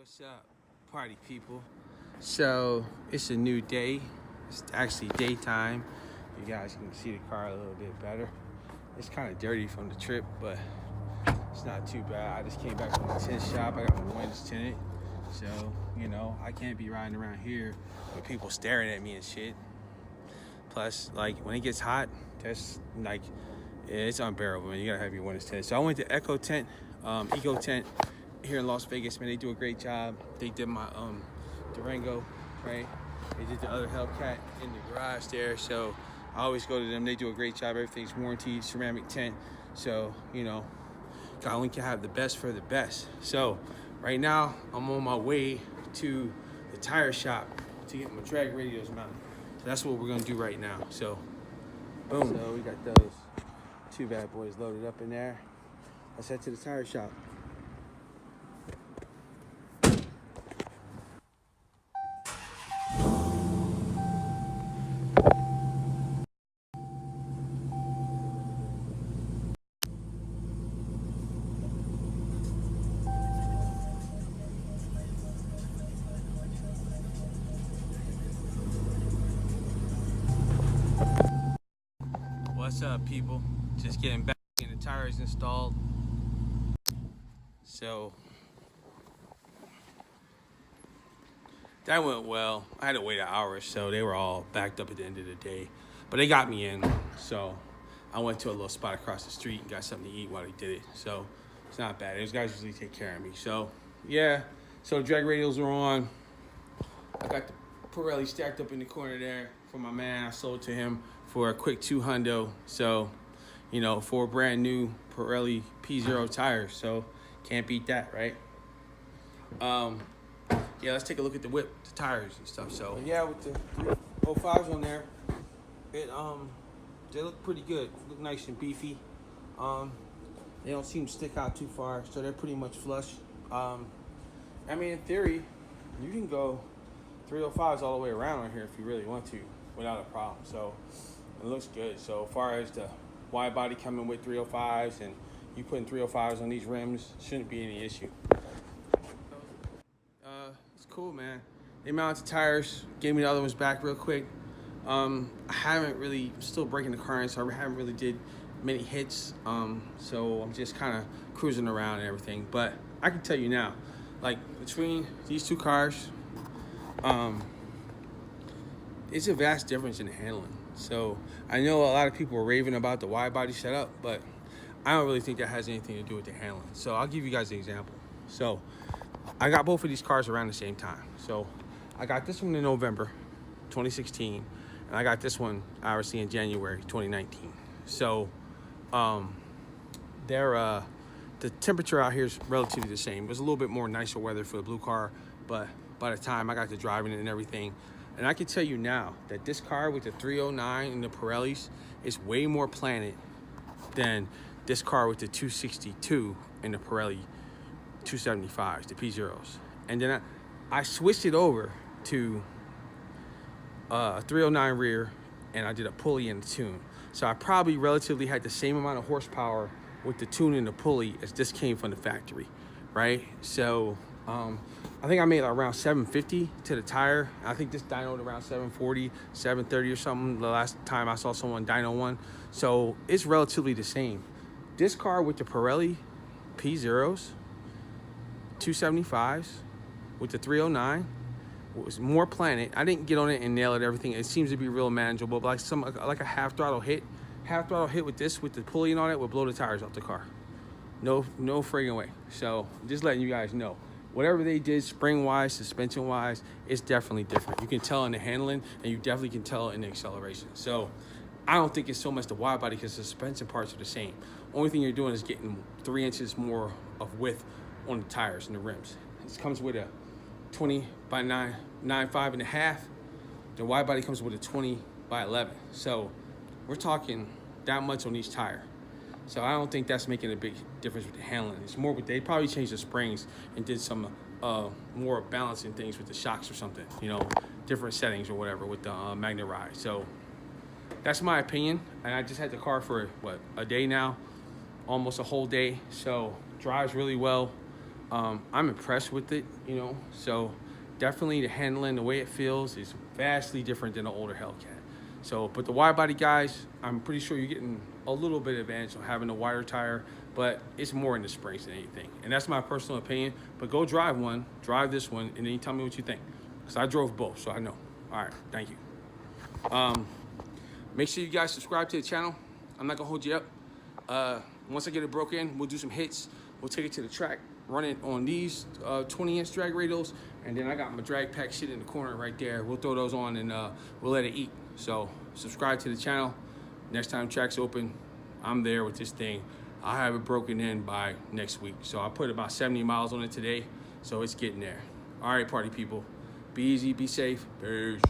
What's up, party people? So it's a new day. It's actually daytime. You guys can see the car a little bit better. It's kind of dirty from the trip, but it's not too bad. I just came back from the tint shop. I got my windows tinted, so you know I can't be riding around here with people staring at me and shit. Plus, like when it gets hot, that's like it's unbearable, man. You gotta have your windows tinted. So I went to Eco Tint, Eco Tint here in Las Vegas, man. They do a great job. They did my Durango, right? They did the other HellCat in the garage there, so I always go to them. They do a great job. Everything's warranted, ceramic tint. So, you know, I only can have the best for the best. So right now, I'm on my way to the tire shop to get my Drag Radials mounted. So that's what we're gonna do right now. So, boom. So we got those two bad boys loaded up in there. Let's head to the tire shop. What's up, people? Just getting back in the tires installed. So that went well. I had to wait an hour or so. They were all backed up at the end of the day, but they got me in. So I went to a little spot across the street and got something to eat while they did it. So it's not bad. Those guys usually take care of me. So yeah. So the drag radials are on. I got the Pirelli stacked up in the corner there for my man. I sold to him for a quick $200. So, you know, for a brand new Pirelli P0 tires. So can't beat that, right? Yeah, let's take a look at the whip, the tires and stuff. So yeah, with the 305s on there, it they look pretty good. Look nice and beefy. They don't seem to stick out too far, so they're pretty much flush. I mean, in theory, you can go 305s all the way around on here if you really want to without a problem. So it looks good. So as far as the wide body coming with 305s and you putting 305s on these rims, shouldn't be any issue. It's cool, man. They mounted the tires, gave me the other ones back real quick. I haven't really, still breaking the car in, so I haven't really did many hits. So I'm just kind of cruising around and everything. But I can tell you now, like between these two cars, it's a vast difference in the handling. So I know a lot of people are raving about the wide body setup, but I don't really think that has anything to do with the handling. So I'll give you guys an example. So I got both of these cars around the same time. So I got this one in November 2016, and I got this one obviously in January 2019. So the temperature out here is relatively the same. It was a little bit more nicer weather for the blue car, but by the time I got to driving it and everything, and I can tell you now that this car with the 309 and the Pirellis is way more planted than this car with the 262 and the Pirelli 275s, the P0s. And then I switched it over to a 309 rear, and I did a pulley and a tune. So I probably relatively had the same amount of horsepower with the tune and the pulley as this came from the factory, right? So I think I made around 750 to the tire. I think this dynoed around 740, 730 or something the last time I saw someone dyno one. So it's relatively the same. This car with the Pirelli P0s, 275s, with the 309, was more planted. I didn't get on it and nail it, everything. It seems to be real manageable, but like a half throttle hit with this, with the pulley and all that, would blow the tires off the car. No friggin' way. So just letting you guys know. Whatever they did spring-wise, suspension-wise, it's definitely different. You can tell in the handling, and you definitely can tell in the acceleration. So I don't think it's so much the wide body because the suspension parts are the same. Only thing you're doing is getting 3 inches more of width on the tires and the rims. This comes with a 20 by 9.5. The wide body comes with a 20 by 11. So we're talking that much on each tire. So I don't think that's making a big difference with the handling. It's more with, they probably changed the springs and did some more balancing things with the shocks or something, you know, different settings or whatever with the Magnet Ride. So that's my opinion. And I just had the car for, what, a day now, almost a whole day. So drives really well. I'm impressed with it, you know. So definitely the handling, the way it feels is vastly different than the older HellCat. So, but the wide body guys, I'm pretty sure you're getting a little bit of advantage on having a wider tire, but it's more in the springs than anything. And that's my personal opinion. But go drive one, drive this one, and then you tell me what you think. Because I drove both, so I know. All right, thank you. Make sure you guys subscribe to the channel. I'm not gonna hold you up. Once I get it broke in, we'll do some hits. We'll take it to the track, run it on these 20-inch drag radials, and then I got my drag pack shit in the corner right there. We'll throw those on and we'll let it eat. So subscribe to the channel. Next time track's open, I'm there with this thing. I'll have it broken in by next week. So I put about 70 miles on it today, so it's getting there. All right, party people, be easy, be safe. Peace.